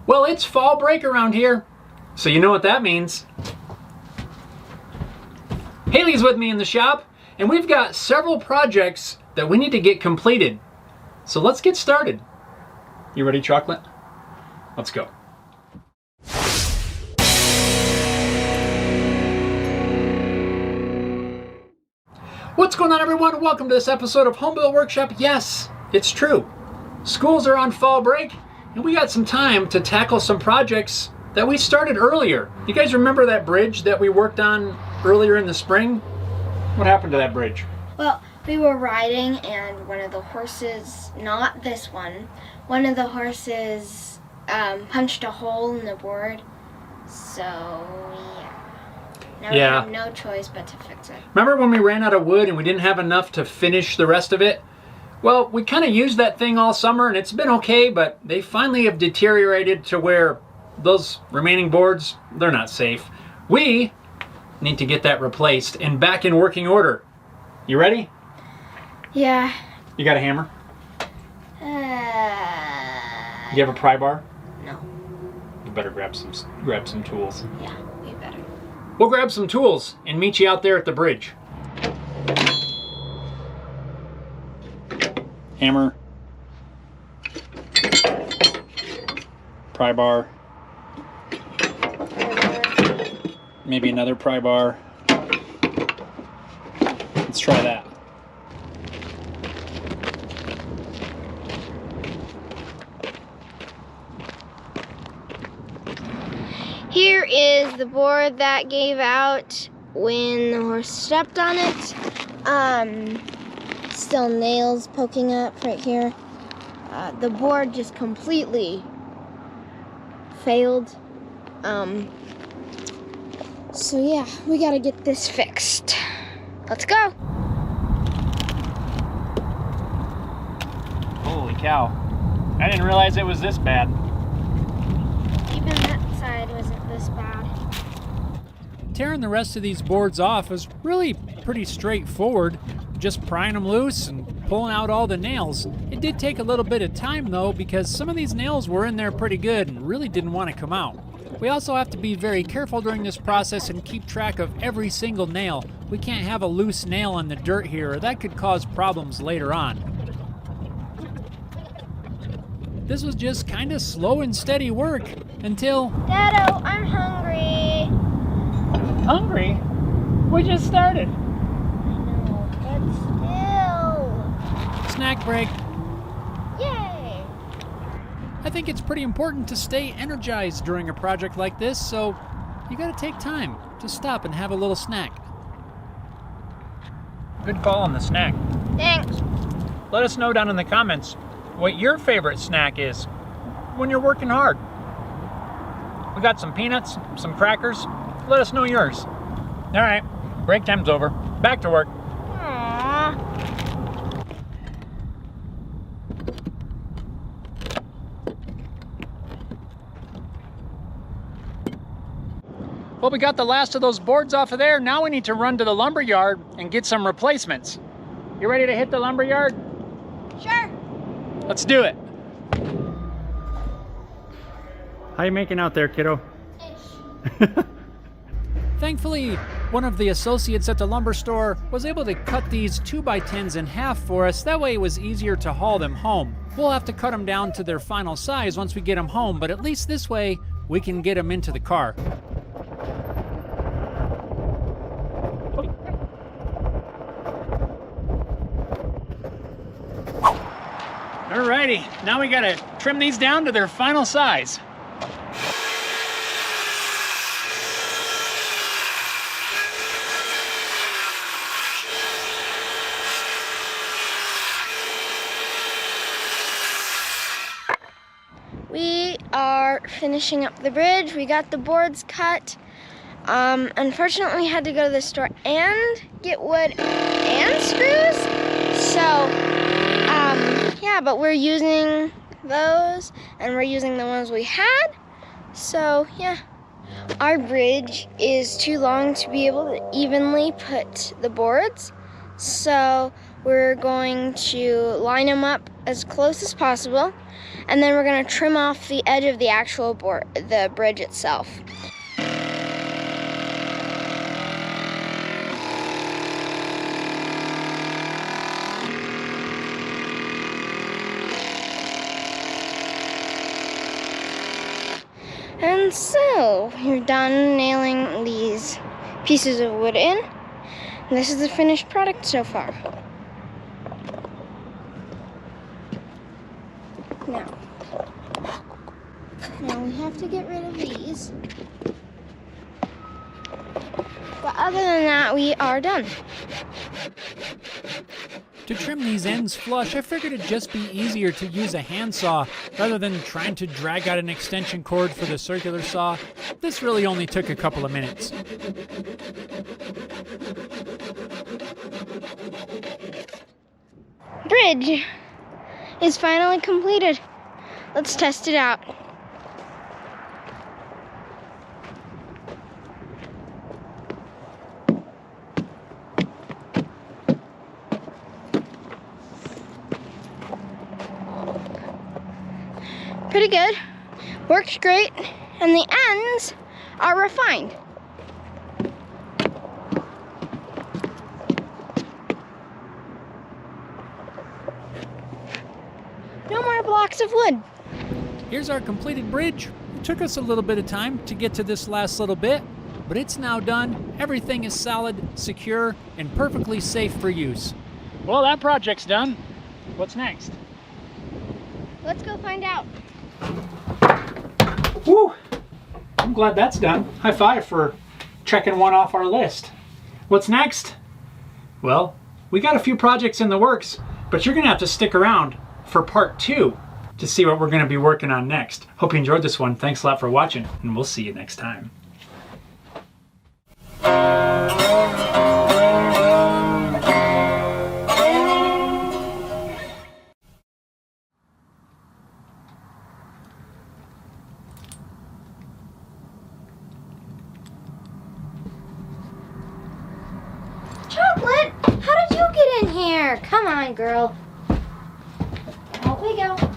Well, it's fall break around here, so you know what that means. Haley's with me in the shop, and we've got several projects that we need to get completed. So let's get started. You ready, Chocolate? Let's go. What's going on, everyone? Welcome to this episode of Home Build Workshop. Yes, it's true. Schools are on fall break, and we got some time to tackle some projects that we started earlier. You guys remember that bridge that we worked on earlier in the spring? What happened to that bridge? Well, we were riding and one of the horses, not this one of the horses punched a hole in the board. So, yeah. Now we have no choice but to fix it. Remember when we ran out of wood and we didn't have enough to finish the rest of it? Well, we kind of used that thing all summer and it's been okay, but they finally have deteriorated to where those remaining boards, they're not safe. We need to get that replaced and back in working order. You ready? Yeah. You got a hammer? You have a pry bar? No. You better grab some tools. Yeah, we better. We'll grab some tools and meet you out there at the bridge. Hammer. Pry bar. Maybe another pry bar. Let's try that. Here is the board that gave out when the horse stepped on it. Still nails poking up right here. The board just completely failed. So yeah, we gotta get this fixed. Let's go. Holy cow. I didn't realize it was this bad. Even that side wasn't this bad. Tearing the rest of these boards off is really pretty straightforward. Just prying them loose and pulling out all the nails. It did take a little bit of time though, because some of these nails were in there pretty good and really didn't want to come out. We also have to be very careful during this process and keep track of every single nail. We can't have a loose nail in the dirt here, or that could cause problems later on. This was just kind of slow and steady work until... Dado, I'm hungry. Hungry? We just started. I know, but still. Snack break. Yay! I think it's pretty important to stay energized during a project like this, so you gotta take time to stop and have a little snack. Good call on the snack. Thanks. Let us know down in the comments what your favorite snack is when you're working hard. We got some peanuts, some crackers. Let us know yours. All right, break time's over. Back to work. Aww. Well, we got the last of those boards off of there. Now we need to run to the lumber yard and get some replacements. You ready to hit the lumber yard? Sure. Let's do it. How you making out there, kiddo? Thankfully, one of the associates at the lumber store was able to cut these 2x10s in half for us. That way it was easier to haul them home. We'll have to cut them down to their final size once we get them home, but at least this way we can get them into the car. Alrighty, now we gotta trim these down to their final size. We are finishing up the bridge. We got the boards cut. Unfortunately, we had to go to the store and get wood and screws. So, yeah, but we're using those and we're using the ones we had. So, yeah. Our bridge is too long to be able to evenly put the boards. So, we're going to line them up as close as possible, and then we're going to trim off the edge of the actual the bridge itself. And so, we're done nailing these pieces of wood in. And this is the finished product so far. Now we have to get rid of these. But other than that, we are done. To trim these ends flush, I figured it'd just be easier to use a handsaw rather than trying to drag out an extension cord for the circular saw. This really only took a couple of minutes. Bridge is finally completed. Let's test it out. Pretty good. Works great, and the ends are refined. No more blocks of wood. Here's our completed bridge. It took us a little bit of time to get to this last little bit, but it's now done. Everything is solid, secure, and perfectly safe for use. Well, that project's done. What's next? Let's go find out. Woo! I'm glad that's done. High five for checking one off our list. What's next? Well, we got a few projects in the works, but you're gonna have to stick around for part 2 to see what we're gonna be working on next. Hope you enjoyed this one. Thanks a lot for watching, and we'll see you next time. Chocolate, how did you get in here? Come on, girl. Out we go.